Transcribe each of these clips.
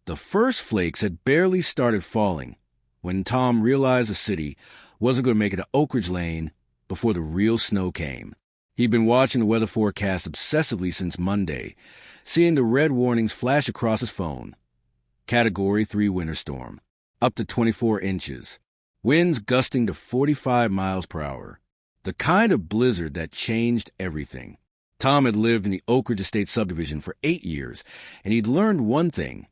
The first flakes had barely started falling when Tom realized the city wasn't going to make it to Oak Ridge Lane before the real snow came. He'd been watching the weather forecast obsessively since Monday, seeing the red warnings flash across his phone. Category 3 winter storm, up to 24 inches, winds gusting to 45 miles per hour. The kind of blizzard that changed everything. Tom had lived in the Oak Ridge Estate subdivision for 8 years, and he'd learned one thing.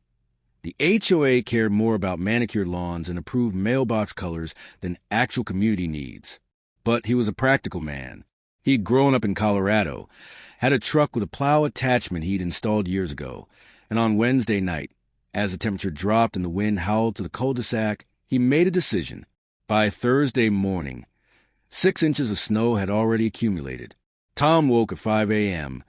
The HOA cared more about manicured lawns and approved mailbox colors than actual community needs. But he was a practical man. He'd grown up in Colorado, had a truck with a plow attachment he'd installed years ago, and on Wednesday night, as the temperature dropped and the wind howled to the cul-de-sac, he made a decision. By Thursday morning, 6 inches of snow had already accumulated. Tom woke at 5 a.m.,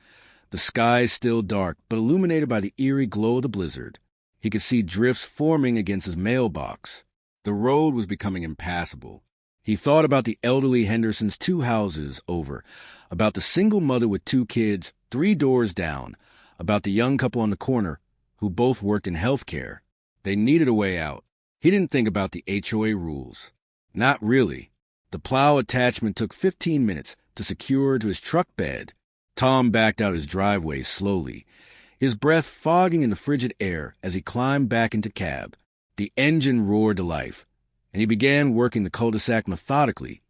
the sky still dark but illuminated by the eerie glow of the blizzard. He could see drifts forming against his mailbox. The road was becoming impassable. He thought about the elderly Hendersons 2 houses over, about the single mother with 2 kids 3 doors down, about the young couple on the corner who both worked in healthcare. They needed a way out. He didn't think about the HOA rules. Not really. The plow attachment took 15 minutes to secure to his truck bed. Tom backed out his driveway slowly, his breath fogging in the frigid air as he climbed back into cab. The engine roared to life, and he began working the cul-de-sac methodically,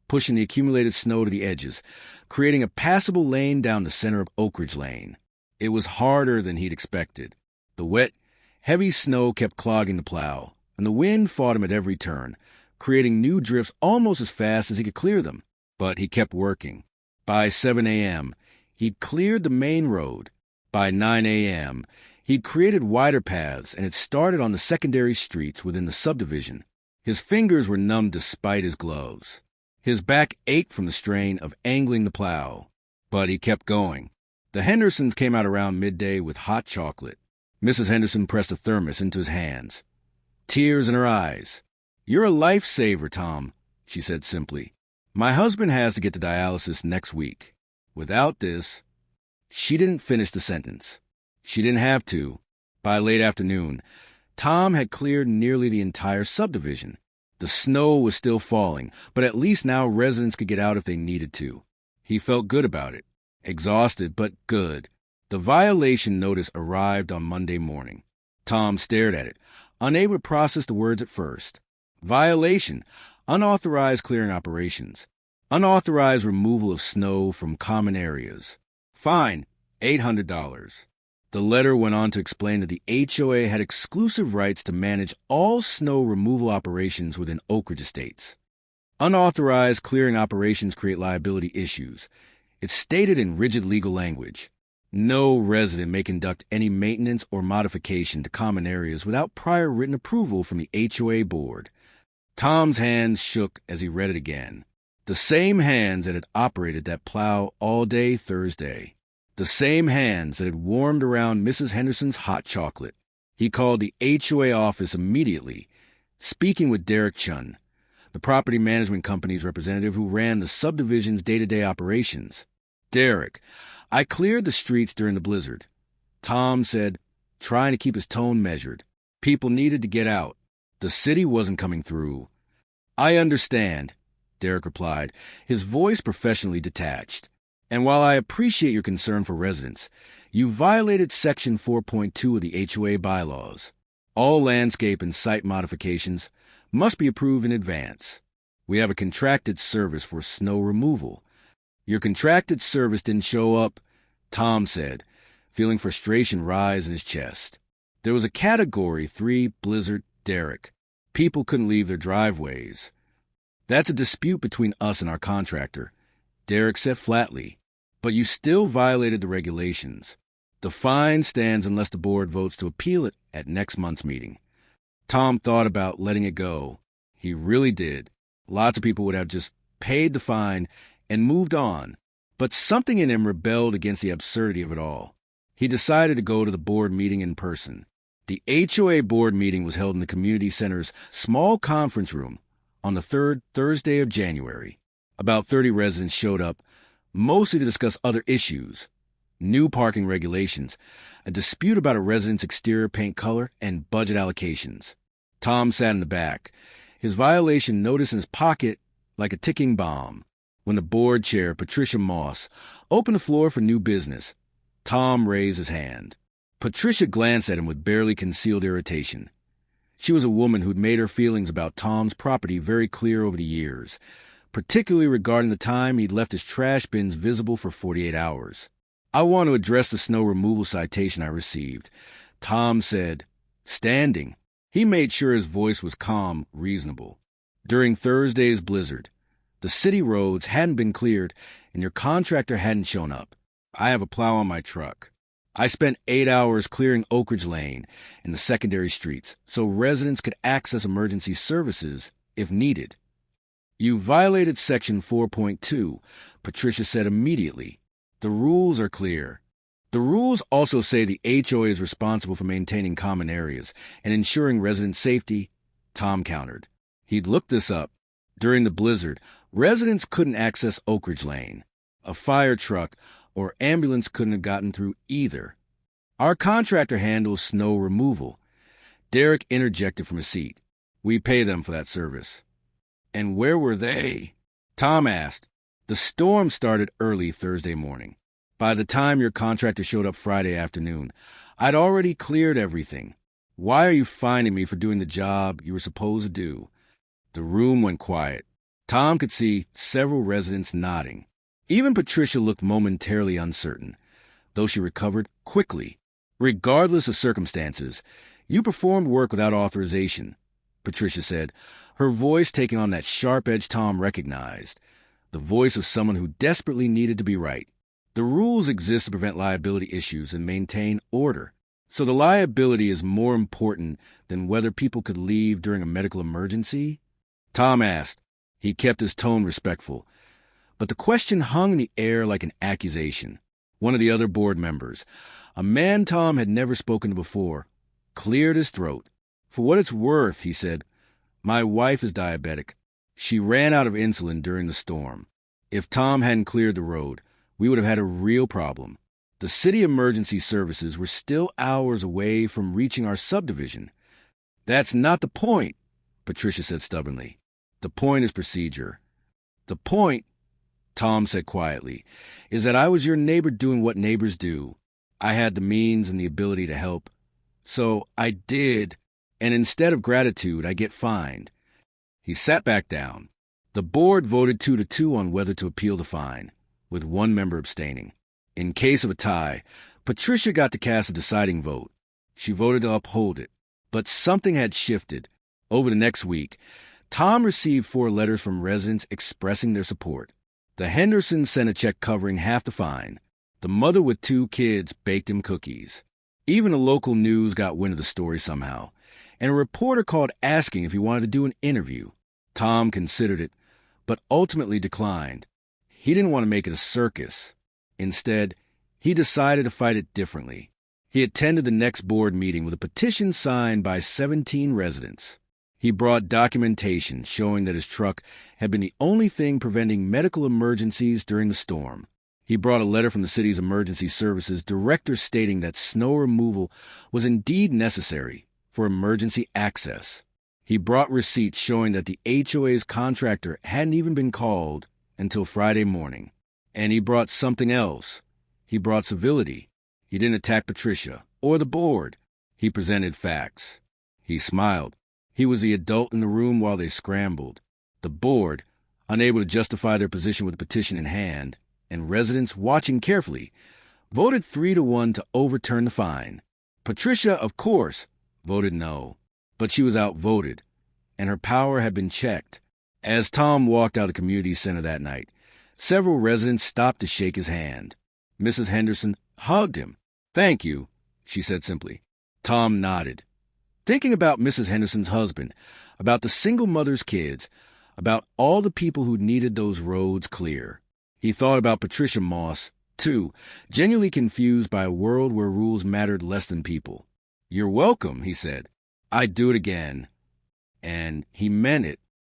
pushing the accumulated snow to the edges, creating a passable lane down the center of Oak Ridge Lane. It was harder than he'd expected. The wet, heavy snow kept clogging the plow, and the wind fought him at every turn, creating new drifts almost as fast as he could clear them. But he kept working. By 7 a.m., he'd cleared the main road. By 9 a.m., he'd created wider paths and had started on the secondary streets within the subdivision. His fingers were numb despite his gloves. His back ached from the strain of angling the plow. But he kept going. The Hendersons came out around midday with hot chocolate. Mrs. Henderson pressed a thermos into his hands, tears in her eyes. "You're a lifesaver, Tom," she said simply. "My husband has to get to dialysis next week. Without this—" She didn't finish the sentence. She didn't have to. By late afternoon, Tom had cleared nearly the entire subdivision. The snow was still falling, but at least now residents could get out if they needed to. He felt good about it. Exhausted, but good. The violation notice arrived on Monday morning. Tom stared at it, unable to process the words at first. Violation: unauthorized clearing operations. Unauthorized removal of snow from common areas. Fine, $800. The letter went on to explain that the HOA had exclusive rights to manage all snow removal operations within Oak Ridge Estates. Unauthorized clearing operations create liability issues. It's stated in rigid legal language. No resident may conduct any maintenance or modification to common areas without prior written approval from the HOA board. Tom's hands shook as he read it again. The same hands that had operated that plow all day Thursday. The same hands that had warmed around Mrs. Henderson's hot chocolate. He called the HOA office immediately, speaking with Derek Chun, the property management company's representative who ran the subdivision's day-to-day operations. "Derek, I cleared the streets during the blizzard," Tom said, trying to keep his tone measured. People needed to get out. The city wasn't coming through. "I understand," Derek replied, his voice professionally detached. "And while I appreciate your concern for residents, you violated Section 4.2 of the HOA bylaws. All landscape and site modifications must be approved in advance. We have a contracted service for snow removal. Your contracted service didn't show up," Tom said, feeling frustration rise in his chest. There was a Category 3 blizzard, Derek. People couldn't leave their driveways. "That's a dispute between us and our contractor," Derek said flatly. "But you still violated the regulations. The fine stands unless the board votes to appeal it at next month's meeting." Tom thought about letting it go. He really did. Lots of people would have just paid the fine and moved on. But something in him rebelled against the absurdity of it all. He decided to go to the board meeting in person. The HOA board meeting was held in the community center's small conference room on the 3rd Thursday of January. About 30 residents showed up, mostly to discuss other issues. new parking regulations, a dispute about a resident's exterior paint color, and budget allocations. Tom sat in the back, his violation notice in his pocket like a ticking bomb. When the board chair, Patricia Moss, opened the floor for new business, Tom raised his hand. Patricia glanced at him with barely concealed irritation. She was a woman who'd made her feelings about Tom's property very clear over the years, particularly regarding the time he'd left his trash bins visible for 48 hours. "I want to address the snow removal citation I received," Tom said, standing. He made sure his voice was calm, reasonable. "During Thursday's blizzard, the city roads hadn't been cleared and your contractor hadn't shown up. I have a plow on my truck. I spent 8 hours clearing Oak Ridge Lane and the secondary streets so residents could access emergency services if needed." "You violated Section 4.2, Patricia said immediately. "The rules are clear. The rules also say the HOA is responsible for maintaining common areas and ensuring resident safety," Tom countered. He'd looked this up. During the blizzard, residents couldn't access Oak Ridge Lane. A fire truck or ambulance couldn't have gotten through either. "Our contractor handles snow removal," Derek interjected from his seat. "We pay them for that service." "And where were they?" Tom asked. "The storm started early Thursday morning. By the time your contractor showed up Friday afternoon, I'd already cleared everything. Why are you fining me for doing the job you were supposed to do?" The room went quiet. Tom could see several residents nodding. Even Patricia looked momentarily uncertain, though she recovered quickly. "Regardless of circumstances, you performed work without authorization," Patricia said, her voice taking on that sharp edge Tom recognized, the voice of someone who desperately needed to be right. "The rules exist to prevent liability issues and maintain order. So the liability is more important than whether people could leave during a medical emergency?" Tom asked. He kept his tone respectful, but the question hung in the air like an accusation. One of the other board members, a man Tom had never spoken to before, cleared his throat. "For what it's worth," he said, "my wife is diabetic. She ran out of insulin during the storm. If Tom hadn't cleared the road, we would have had a real problem. The city emergency services were still hours away from reaching our subdivision." "That's not the point," Patricia said stubbornly. "The point is procedure." "The point," Tom said quietly, "is that I was your neighbor doing what neighbors do. I had the means and the ability to help. So I did, and instead of gratitude, I get fined." He sat back down. The board voted 2-2 on whether to appeal the fine, with one member abstaining. In case of a tie, Patricia got to cast a deciding vote. She voted to uphold it. But something had shifted. Over the next week, Tom received 4 letters from residents expressing their support. The Hendersons sent a check covering half the fine. The mother with 2 kids baked him cookies. Even the local news got wind of the story somehow, and a reporter called asking if he wanted to do an interview. Tom considered it, but ultimately declined. He didn't want to make it a circus. Instead, he decided to fight it differently. He attended the next board meeting with a petition signed by 17 residents. He brought documentation showing that his truck had been the only thing preventing medical emergencies during the storm. He brought a letter from the city's emergency services director stating that snow removal was indeed necessary for emergency access. He brought receipts showing that the HOA's contractor hadn't even been called until Friday morning. And he brought something else. He brought civility. He didn't attack Patricia or the board. He presented facts. He smiled. He was the adult in the room while they scrambled. The board, unable to justify their position with the petition in hand, and residents watching carefully, voted 3-1 to overturn the fine. Patricia, of course, voted no, but she was outvoted, and her power had been checked. As Tom walked out of the community center that night, several residents stopped to shake his hand. Mrs. Henderson hugged him. "Thank you," she said simply. Tom nodded, thinking about Mrs. Henderson's husband, about the single mother's kids, about all the people who needed those roads clear. He thought about Patricia Moss, too, genuinely confused by a world where rules mattered less than people. "You're welcome," he said. "I'd do it again." And he meant it.